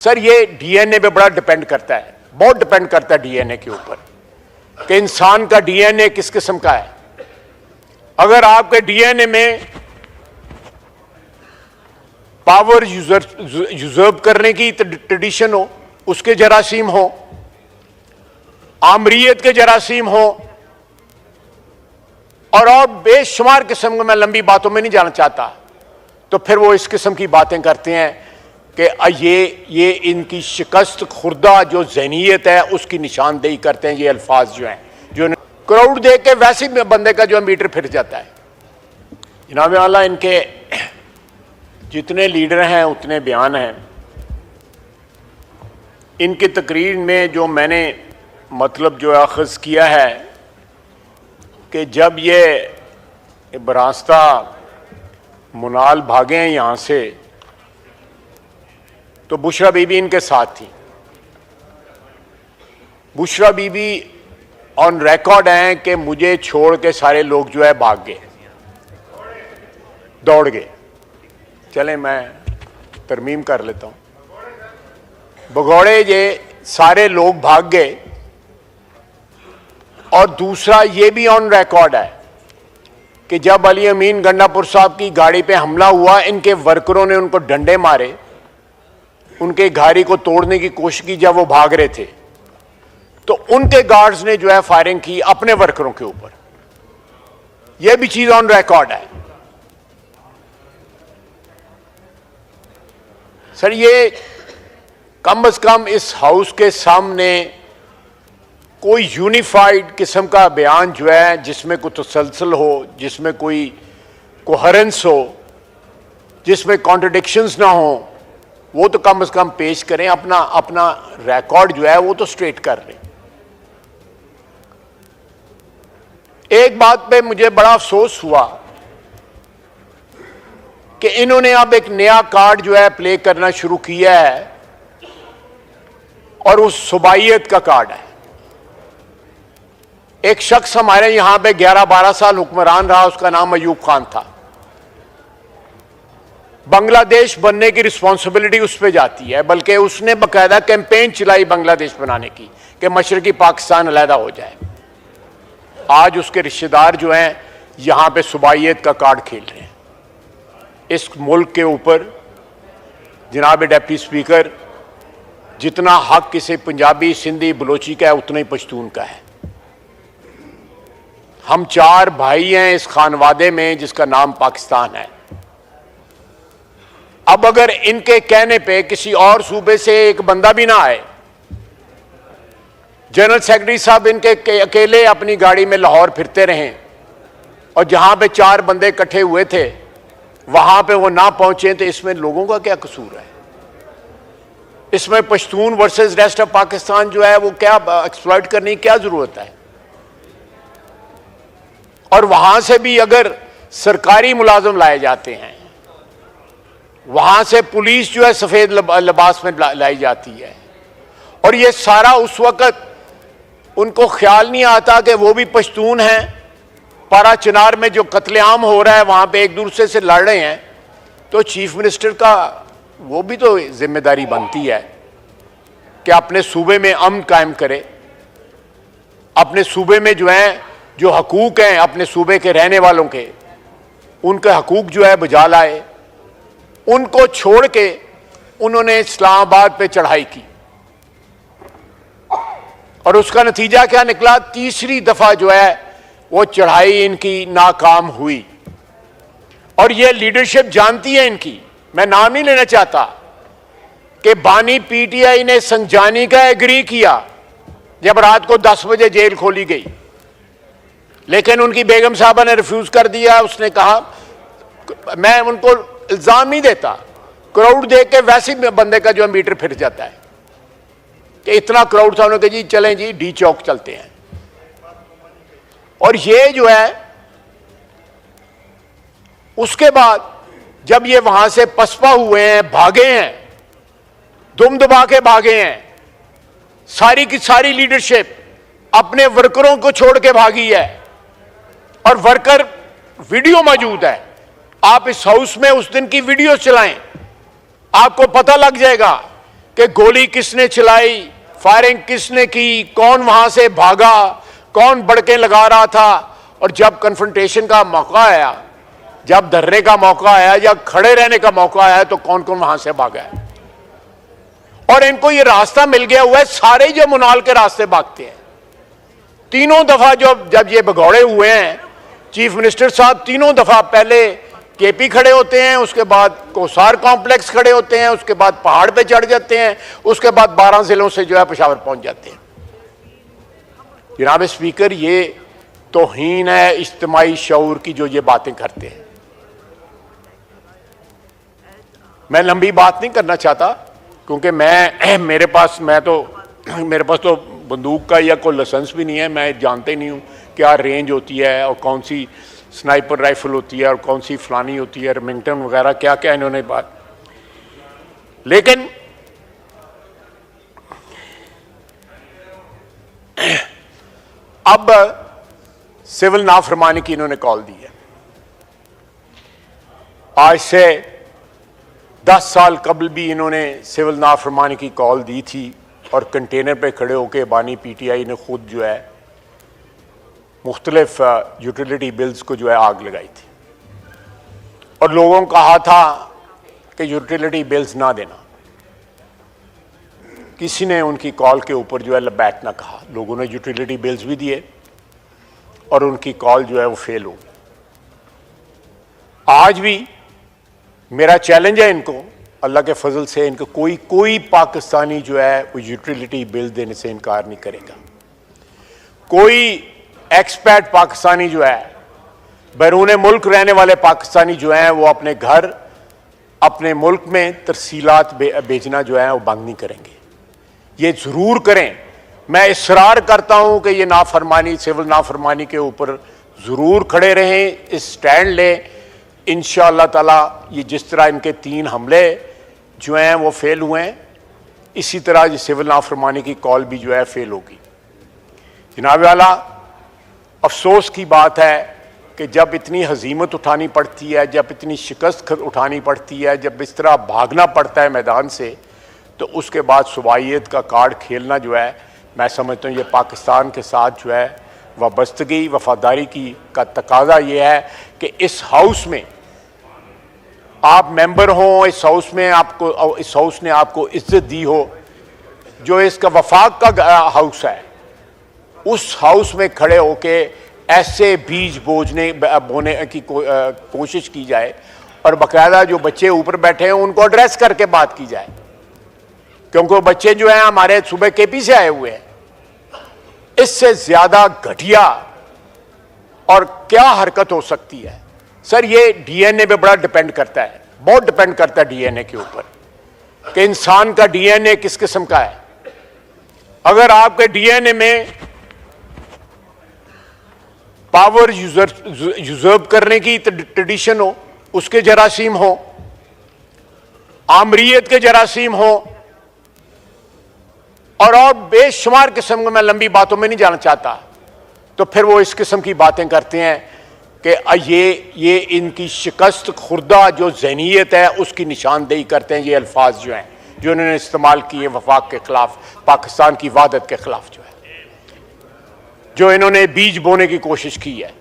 Sir ये DNA पे बड़ा डिपेंड करता है, बहुत डिपेंड करता है डीएनए के ऊपर कि इंसान का डीएनए किस किस्म का है। अगर आपके डीएनए में पावर यूजर्व करने की ट्रेडिशन हो, उसके जरासीम हो, आमरीयत के जरासीम हो, और बेशुमार किस्म को, मैं लंबी बातों में नहीं जाना चाहता, तो फिर वो इस किस्म की बातें करते हैं कि ये इनकी शिकस्त खुर्दा जो ज़हनियत है उसकी निशानदेही करते हैं। ये अल्फाज जो हैं, जो क्राउड देख के वैसे ही बंदे का जो मीटर फिर जाता है। जनाब आला, इनके जितने लीडर हैं उतने बयान हैं। इनकी तकरीर में जो मैंने मतलब जो अखज़ किया है कि जब ये बरास्ता मुनाल भागे हैं यहाँ से, तो बुशरा बीबी इनके साथ थी। बुशरा बीबी ऑन रिकॉर्ड हैं कि मुझे छोड़ के सारे लोग जो है भाग गए, दौड़ गए। चलें मैं तरमीम कर लेता हूँ। भगौड़े ये सारे लोग भाग गए। और दूसरा ये भी ऑन रिकॉर्ड है कि जब अली अमीन गंडापुर साहब की गाड़ी पे हमला हुआ, इनके वर्करों ने उनको डंडे मारे, उनके गाड़ी को तोड़ने की कोशिश की जब वो भाग रहे थे, तो उनके गार्ड्स ने जो है फायरिंग की अपने वर्करों के ऊपर। यह भी चीज ऑन रिकॉर्ड है। सर ये कम से कम इस हाउस के सामने कोई यूनिफाइड किस्म का बयान जो है जिसमें कोई तसलसल हो, जिसमें कोई कोहेरेंस हो, जिसमें कॉन्ट्रडिक्शंस ना हो, वो तो कम से कम पेश करें। अपना रिकॉर्ड जो है वो तो स्ट्रेट कर लें। एक बात पे मुझे बड़ा अफसोस हुआ कि इन्होंने अब एक नया कार्ड जो है प्ले करना शुरू किया है, और उस सुबाइयत का कार्ड है। एक शख्स हमारे यहां पे 11-12 साल हुक्मरान रहा, उसका नाम अयूब खान था। बांग्लादेश बनने की रिस्पॉन्सिबिलिटी उस पर जाती है, बल्कि उसने बाकायदा कैंपेन चलाई बांग्लादेश बनाने की कि मशरकी पाकिस्तान अलहदा हो जाए। आज उसके रिश्तेदार जो हैं यहां पे सुबाइयत का कार्ड खेल रहे हैं। इस मुल्क के ऊपर जनाब डिप्टी स्पीकर, जितना हक किसी पंजाबी, सिंधी, बलोची का है उतना ही पश्तून का है। हम 4 भाई हैं इस खानवादे में जिसका नाम पाकिस्तान है। अब अगर इनके कहने पे किसी और सूबे से एक बंदा भी ना आए, जनरल सेक्रेटरी साहब इनके अकेले अपनी गाड़ी में लाहौर फिरते रहें, और जहां पे 4 बंदे इकट्ठे हुए थे वहां पे वो ना पहुंचे, तो इसमें लोगों का क्या कसूर है? इसमें Pashtun versus rest of Pakistan जो है वो क्या एक्सप्लॉइट करने की क्या जरूरत है? और वहां से भी अगर सरकारी मुलाजिम लाए जाते हैं, वहां से पुलिस जो है सफेद लिबास में लाई जाती है, और ये सारा उस वक्त उनको ख्याल नहीं आता कि वो भी पश्तून हैं। पारा चिनार में जो कत्लेआम हो रहा है वहां पे एक दूसरे से लड़ रहे हैं, तो चीफ मिनिस्टर का वो भी तो जिम्मेदारी बनती है कि अपने सूबे में अमन कायम करे, अपने सूबे में जो है जो हकूक हैं अपने सूबे के रहने वालों के, उनके हकूक जो है बजा लाए। उनको छोड़ के उन्होंने इस्लामाबाद पे चढ़ाई की, और उसका नतीजा क्या निकला? तीसरी दफा जो है वो चढ़ाई इनकी नाकाम हुई। और ये लीडरशिप जानती है इनकी, मैं नाम नहीं लेना चाहता, कि बानी पीटीआई ने संजानी का एग्री किया जब रात को 10 बजे जेल खोली गई, लेकिन उनकी बेगम साहबा ने रिफ्यूज कर दिया। उसने कहा, मैं उनको इल्जाम नहीं देता, क्राउड देख के वैसे ही बंदे का जो मीटर फिर जाता है कि इतना क्राउड था। उन्होंने कहा जी चलें जी डी चौक चलते हैं। और ये जो है उसके बाद जब ये वहां से पसपा हुए हैं, भागे हैं, दुम दबा के भागे हैं, सारी की सारी लीडरशिप अपने वर्करों को छोड़ के भागी है। और वर्कर वीडियो मौजूद है, आप इस हाउस में उस दिन की वीडियो चलाएं, आपको पता लग जाएगा कि गोली किसने चलाई, फायरिंग किसने की, कौन वहां से भागा, कौन बड़के लगा रहा था। और जब कन्फ्रंटेशन का मौका आया, जब धरने का मौका आया या खड़े रहने का मौका आया, तो कौन कौन वहां से भागा है। और इनको ये रास्ता मिल गया हुआ है, सारे जो मुनाल के रास्ते भागते हैं। तीनों दफा जब ये भगौड़े हुए हैं, चीफ मिनिस्टर साहब तीनों दफा पहले केपी खड़े होते हैं, उसके बाद कोसार कॉम्प्लेक्स खड़े होते हैं, उसके बाद पहाड़ पे चढ़ जाते हैं, उसके बाद 12 जिलों से जो है पेशावर पहुंच जाते हैं। जनाब स्पीकर, ये तौहीन है इज्तिमाई शऊर की जो ये बातें करते हैं। मैं लंबी बात नहीं करना चाहता, क्योंकि मेरे पास तो बंदूक का या कोई लाइसेंस भी नहीं है। मैं जानते ही नहीं हूँ क्या रेंज होती है और कौन सी स्नाइपर राइफल होती है और कौन सी फलानी होती है, रेमिंगटन वगैरह क्या क्या इन्होंने बात। लेकिन अब सिविल नाफरमानी की इन्होंने कॉल दी है। आज से 10 साल कबल भी इन्होंने सिविल नाफरमानी की कॉल दी थी और कंटेनर पे खड़े होकर बानी पीटीआई ने खुद जो है मुख्तलिफ यूटिलिटी बिल्स को जो है आग लगाई थी और लोगों को कहा था कि यूटिलिटी बिल्स ना देना। किसी ने उनकी कॉल के ऊपर जो है बैठना कहा। लोगों ने यूटिलिटी बिल्स भी दिए और उनकी कॉल जो है वो फेल हो गई। आज भी मेरा चैलेंज है इनको, अल्लाह के फजल से इनको कोई पाकिस्तानी जो है वो यूटिलिटी बिल देने से इनकार नहीं करेगा। कोई एक्सपैट पाकिस्तानी जो है, बैरून मुल्क रहने वाले पाकिस्तानी जो हैं, वो अपने घर अपने मुल्क में तरसीलात बेचना जो है वो बंद नहीं करेंगे। ये जरूर करें। मैं इसरार करता हूं कि ये नाफरमानी, सिविल नाफरमानी के ऊपर जरूर खड़े रहें, इस स्टैंड लें। इंशाअल्लाह ताला ये जिस तरह इनके 3 हमले जो हैं वो फेल हुए हैं, इसी तरह ये सिविल नाफरमानी की कॉल भी जो है फेल होगी। जनाब वाला, अफसोस की बात है कि जब इतनी हजीमत उठानी पड़ती है, जब इतनी शिकस्त उठानी पड़ती है, जब इस तरह भागना पड़ता है मैदान से, तो उसके बाद सुबाइयत का कार्ड खेलना जो है, मैं समझता हूँ ये पाकिस्तान के साथ जो है वाबस्तगी, वफादारी का तकाजा ये है कि इस हाउस में आप मेंबर हों, इस हाउस ने आपको इज्जत दी हो, जो इसका वफाक का हाउस है, उस हाउस में खड़े होके ऐसे बीज बोने की कोशिश की जाए और बाकायदा जो बच्चे ऊपर बैठे हैं उनको एड्रेस करके बात की जाए, क्योंकि वो बच्चे जो हैं हमारे सुबह केपी से आए हुए हैं। इससे ज्यादा घटिया और क्या हरकत हो सकती है? सर, ये डीएनए पे बड़ा डिपेंड करता है, बहुत डिपेंड करता है डीएनए के ऊपर कि इंसान का डीएनए किस किस्म का है। अगर आपके डीएनए में पावर यूजर्व करने की ट्रेडिशन हो, उसके जरासीम हो, आमरीयत के जरासीम हो और बेशुमार किस्म को, मैं लंबी बातों में नहीं जाना चाहता, तो फिर वो इस किस्म की बातें करते हैं कि ये इनकी शिकस्त खुर्दा जो ज़हनीयत है उसकी निशानदेही करते हैं। ये अल्फाज जो हैं जो उन्होंने इस्तेमाल किए वफाक के खिलाफ, पाकिस्तान की वहदत के खिलाफ जो है, जो इन्होंने बीज बोने की कोशिश की है।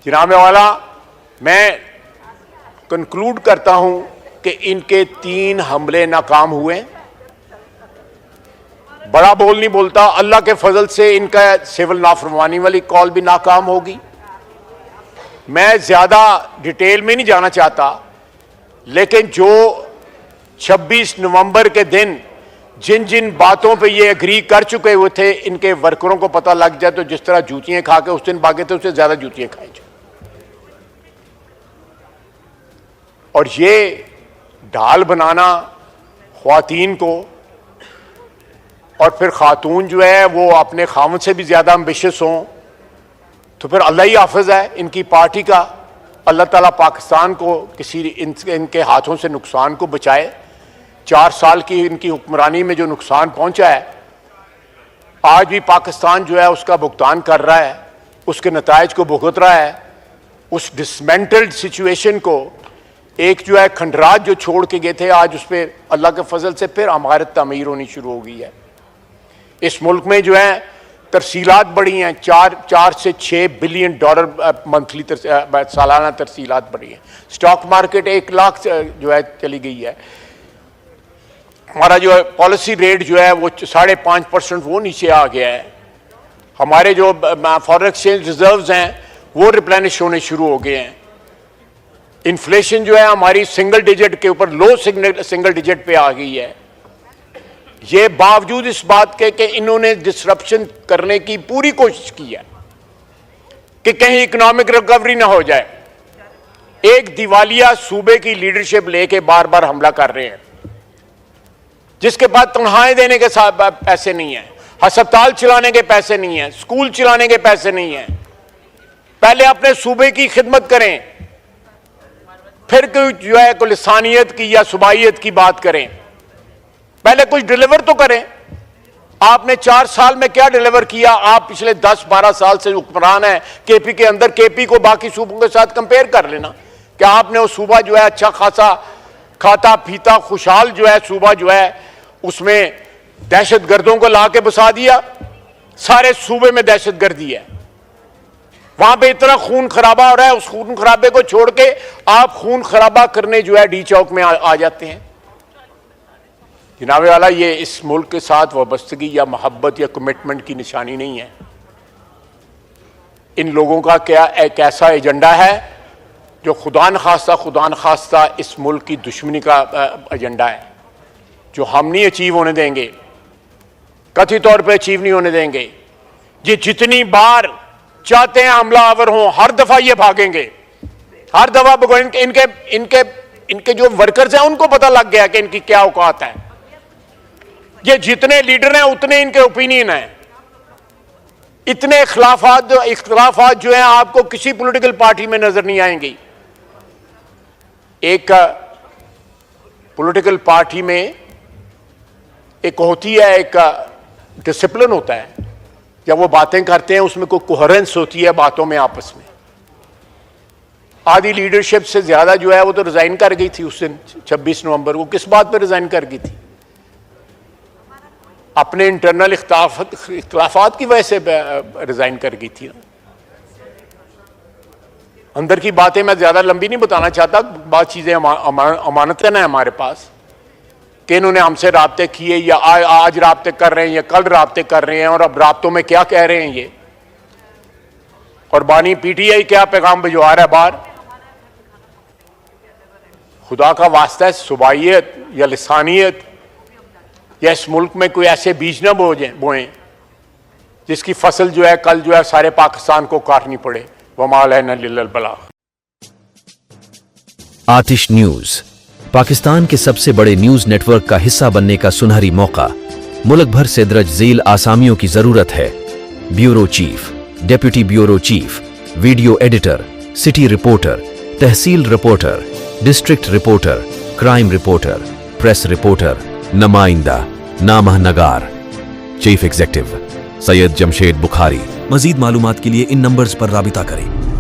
जनाब वाला, मैं कंक्लूड करता हूं कि इनके 3 हमले नाकाम हुए। बड़ा बोल नहीं बोलता, अल्लाह के फजल से इनका सिविल नाफरमानी वाली कॉल भी नाकाम होगी। मैं ज्यादा डिटेल में नहीं जाना चाहता, लेकिन जो 26 नवंबर के दिन जिन जिन बातों पे ये एग्री कर चुके हुए थे, इनके वर्करों को पता लग जाए तो जिस तरह जूतियां खा के उस दिन भागे थे, उससे ज्यादा जूतियां खाई जाए। और ये ढाल बनाना ख्वातीन को, और फिर खातून जो है वो अपने खामद से भी ज्यादा एम्बिशियस हों, तो फिर अल्लाह ही हाफिज है इनकी पार्टी का। अल्लाह ताला पाकिस्तान को इनके हाथों से नुकसान को बचाए। 4 साल की इनकी हुक्मरानी में जो नुकसान पहुंचा है, आज भी पाकिस्तान जो है उसका भुगतान कर रहा है, उसके नतायज को भुगत रहा है। उस डिसमेंटल्ड सिचुएशन को एक जो है खंडराज जो छोड़ के गए थे, आज उस पर अल्लाह के फजल से फिर इमारत तमीर होनी शुरू हो गई है। इस मुल्क में जो है तरसीलात बढ़ी हैं, 4 से 6 बिलियन डॉलर मंथली सालाना तरसीलात बढ़ी हैं। स्टॉक मार्केट 1 लाख जो है चली गई है। हमारा जो है पॉलिसी रेट जो है वो 5.5% वो नीचे आ गया है। हमारे जो फॉरेन एक्सचेंज रिजर्व्स हैं वो रिप्लेनिश होने शुरू हो गए हैं। इन्फ्लेशन जो है हमारी सिंगल डिजिट के ऊपर, लो सिंगल डिजिट पे आ गई है। ये बावजूद इस बात के कि इन्होंने डिसरप्शन करने की पूरी कोशिश की है कि कहीं इकोनॉमिक रिकवरी ना हो जाए। एक दिवालिया सूबे की लीडरशिप लेके बार बार हमला कर रहे हैं, जिसके बाद तनख्वाहें देने के साथ पैसे नहीं है, अस्पताल चलाने के पैसे नहीं है, स्कूल चलाने के पैसे नहीं है। पहले अपने सूबे की खिदमत करें, फिर कोई जो है कोई लिसानियत की या सुबाइयत की बात करें। पहले कुछ डिलीवर तो करें। आपने 4 साल में क्या डिलीवर किया? आप पिछले 10-12 साल से हुक्मरान है केपी के अंदर। केपी को बाकी सूबों के साथ कंपेयर कर लेना। क्या आपने वो सूबा जो है अच्छा खासा खाता पीता खुशहाल जो है सूबा जो है उसमें दहशतगर्दों को ला के बसा दिया? सारे सूबे में दहशतगर्दी है, वहां पे इतना खून खराबा हो रहा है। उस खून खराबे को छोड़ के आप खून खराबा करने जो है डी चौक में आ जाते हैं। जनाब वाला, ये इस मुल्क के साथ वाबस्तगी या मोहब्बत या कमिटमेंट की निशानी नहीं है। इन लोगों का क्या एक ऐसा एजेंडा है जो खुदा न खास्ता इस मुल्क की दुश्मनी का एजेंडा है, जो हम नहीं अचीव होने देंगे, कथित तौर पे अचीव नहीं होने देंगे। ये जितनी बार चाहते हैं हमला आवर हों, हर दफा ये भागेंगे, हर दफा इनके जो वर्कर्स हैं उनको पता लग गया कि इनकी क्या औकात है। ये जितने लीडर हैं उतने इनके ओपिनियन हैं। इतने इख्तलाफात जो हैं आपको किसी पॉलिटिकल पार्टी में नजर नहीं आएंगी। एक पॉलिटिकल पार्टी में एक होती है, एक डिसिप्लिन होता है। जब वो बातें करते हैं उसमें कोई कोहेरेंस होती है बातों में आपस में। आधी लीडरशिप से ज्यादा जो है वो तो रिजाइन कर गई थी उस दिन 26 नवंबर को। किस बात पे रिजाइन कर गई थी? अपने इंटरनल इख्तलाफात की वजह से रिजाइन कर गई थी। अंदर की बातें मैं ज्यादा लंबी नहीं बताना चाहता, बहुत चीजें अमानतन है हमारे पास कि इन्होंने हमसे राब्ते किए या आज राब्ते कर रहे हैं या कल राब्ते कर रहे हैं, और अब राब्तों में क्या कह रहे हैं ये, और बानी पीटीआई क्या पैगाम भिजवा रहा है बाहर। खुदा का वास्ता है, सुबाइयत या लिसानियत या इस मुल्क में कोई ऐसे बीज ना बोएं जिसकी फसल जो है कल जो है सारे पाकिस्तान को काटनी पड़े। वमाल है न बला। आतिश न्यूज पाकिस्तान के सबसे बड़े न्यूज नेटवर्क का हिस्सा बनने का सुनहरी मौका। मुल्क भर से दर्ज झेल आसामियों की जरूरत है। Bureau chief, deputy bureau chief, video editor, city reporter, tehsil reporter, district reporter, crime reporter, press reporter, नुमाइंदा, नामह नगार। Chief executive Syed Jamshed Bukhari. मजीद मालूमात के लिए इन नंबर्स पर राबिता करें।